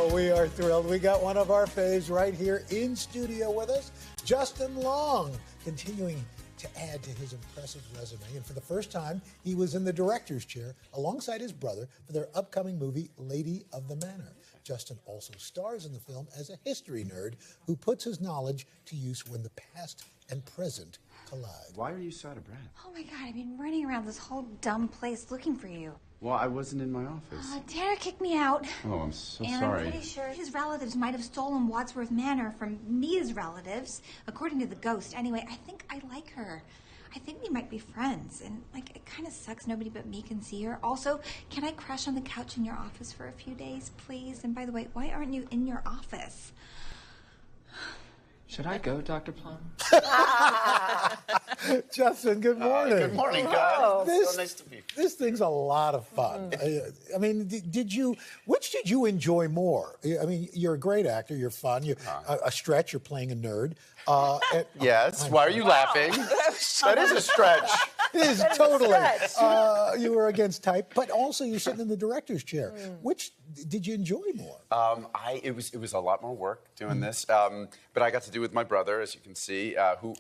Oh, we are thrilled. We got one of our faves right here in studio with us, Justin Long, continuing to add to his impressive resume. And for the first time, he was in the director's chair alongside his brother for their upcoming movie, Lady of the Manor. Justin also stars in the film as a history nerd who puts his knowledge to use when the past and present collide. Why are you so out of breath? Oh my God, I've been running around this whole dumb place looking for you. Well, I wasn't in my office. Tanner kicked me out. Oh, I'm so and sorry. I'm pretty sure his relatives might have stolen Wadsworth Manor from Mia's relatives, according to the ghost. Anyway, I think I like her. I think we might be friends. And, like, it kind of sucks nobody but me can see her. Also, can I crash on the couch in your office for a few days, please? And by the way, why aren't you in your office? Should I go, Dr. Plum? Justin, good morning. Good morning, guys. So nice to be here. This thing's a lot of fun. I mean, which did you enjoy more? I mean, you're a great actor. You're fun. You're a stretch. You're playing a nerd. Yes. Why are you laughing? That is a stretch. It is totally. You were against type, but also you're sitting in the director's chair. Which did you enjoy more? It was a lot more work doing this, but I got to do with my brother, as you can see, who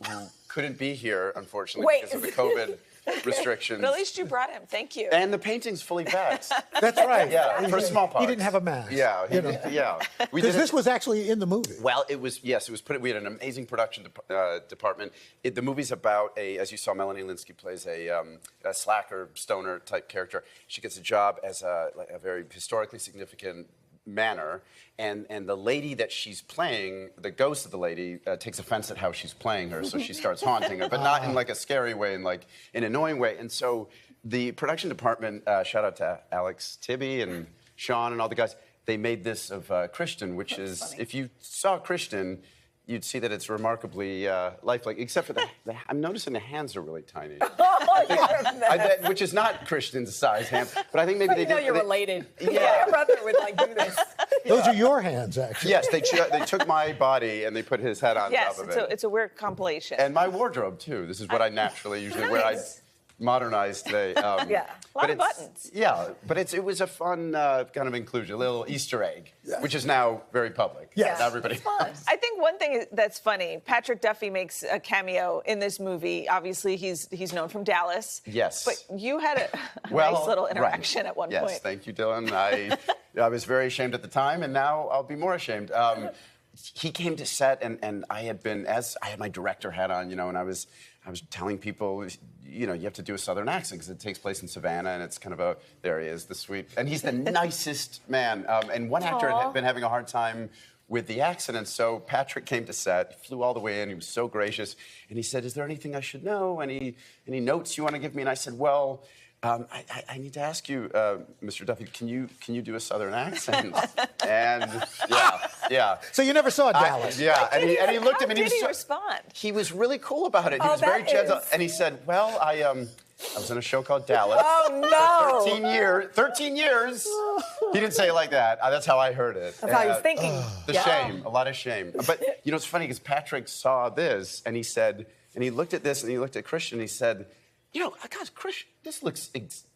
couldn't be here, unfortunately, because of the COVID restrictions. But at least you brought him. Thank you. And the painting's fully vaxxed. That's right. Yeah, for smallpox. He didn't have a mask. Yeah, yeah. Because this was actually in the movie. Well, it was put. We had an amazing production department. The movie's about as you saw, Melanie Linsky plays a slacker, stoner type character. She gets a job as a very historically significant manor, and the lady that she's playing, the ghost of the lady, takes offense at how she's playing her, so she starts haunting her, but not in like a scary way, in like an annoying way. And so the production department, shout out to Alex Tibby and Sean and all the guys, they made this of Christian, which is, funny. If you saw Christian, you'd see that it's remarkably lifelike, except for I'm noticing the hands are really tiny. I bet, which is not Christian's size hand, but I think maybe they did. You're related. Yeah. Your brother would like do this. Those are your hands, actually. Yes, they took my body and they put his head on top of it. Yes, it's a weird compilation. And my wardrobe too. This is what I naturally usually wear. I modernized today. Yeah, a lot of buttons. Yeah, but it was a fun kind of inclusion, a little Easter egg, which is now very public. Yes. Now everybody knows. I think one thing that's funny, Patrick Duffy makes a cameo in this movie. Obviously, he's known from Dallas. Yes. But you had a nice little interaction at one point. Yes, thank you, Dylan. I was very ashamed at the time, and now I'll be more ashamed. He came to set, and I had my director hat on, and I was telling people, you have to do a Southern accent because it takes place in Savannah, and it's kind of there he is, the sweet, and he's the nicest man. And one actor had been having a hard time with the accent, and so Patrick came to set, flew all the way in, he was so gracious, and he said, "Is there anything I should know? Any notes you want to give me?" And I said, "Well, I need to ask you, Mr. Duffy, can you do a Southern accent?" And yeah. So you never saw Dallas? And he looked at me. How did he respond? He was really cool about it. He was very gentle, and he said, "Well, I was in a show called Dallas. Oh no! 13 years. He didn't say it like that. That's how I heard it. That's how he was thinking. Shame, a lot of shame. But it's funny because Patrick saw this, and he said, and he looked at this, and he looked at Christian, and he said, "God, Christian, this looks.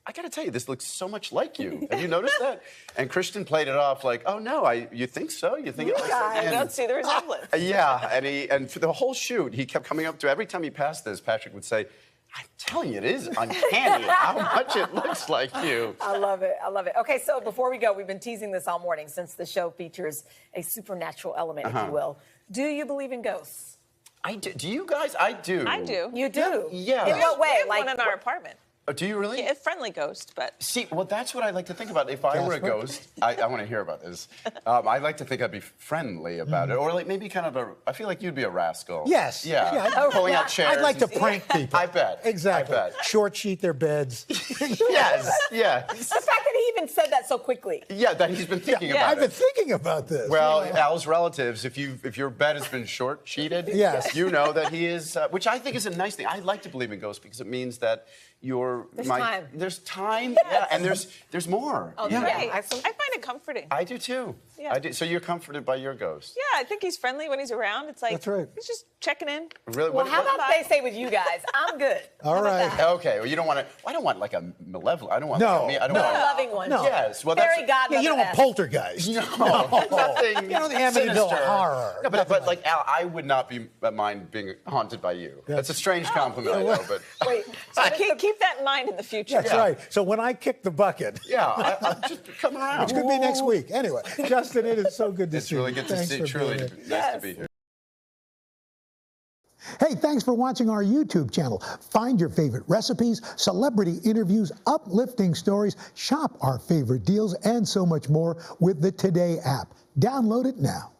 I got to tell you, this looks so much like you. Have you noticed that?" And Christian played it off like, "Oh no, you think so? You think it looks like?" I don't see the resemblance. And for the whole shoot, he kept coming up to every time he passed this, Patrick would say, "I'm telling you, it is uncanny how much it looks like you." I love it. Okay, so before we go, we've been teasing this all morning since the show features a supernatural element, if you will. Do you believe in ghosts? I do. Do you guys? I do. I do. You do? Yeah. In what way? We have one in our apartment. Oh, do you really? Yeah, a friendly ghost, but... See, well, that's what I like to think about. If I were a ghost, I want to hear about this. I like to think I'd be friendly about it. Or like maybe kind of I feel like you'd be a rascal. Yes. Yeah. Pulling out chairs. I'd like to prank people. I bet. Exactly. I bet. Short sheet their beds. Yes. Yeah. The fact that he even said that so quickly. Yeah, that he's been thinking about it. I've been thinking about this. Well, Al's relatives, if your bed has been short sheeted, yes, you know that he is, which I think is a nice thing. I like to believe in ghosts because it means that there's time, yes. And there's more. Oh, yeah. Right. I find it comforting. I do too. Yeah. I do. So you're comforted by your ghost? Yeah, I think he's friendly when he's around. It's like that's right. He's just checking in. Really? Well, how about they say with you guys, I'm good. All right. Okay. Well, you don't want to. I don't want like a malevolent. I don't want. No. I don't want. Loving calming one. No. Yes, well, Fairy that's godmother. Yeah, you don't want poltergeist. no, nothing. You know, the Amityville sinister. horror. No, but like Al, I would not mind being haunted by you. That's a strange compliment, I know, but Wait, So keep that in mind in the future. That's right. So when I kick the bucket, yeah, I just come around. which could be next week. Anyway, Justin, it is so good to It's see you. really good to Thanks see. for Truly being here. nice to be here. Hey, thanks for watching our YouTube channel. Find your favorite recipes, celebrity interviews, uplifting stories, shop our favorite deals, and so much more with the Today app. Download it now.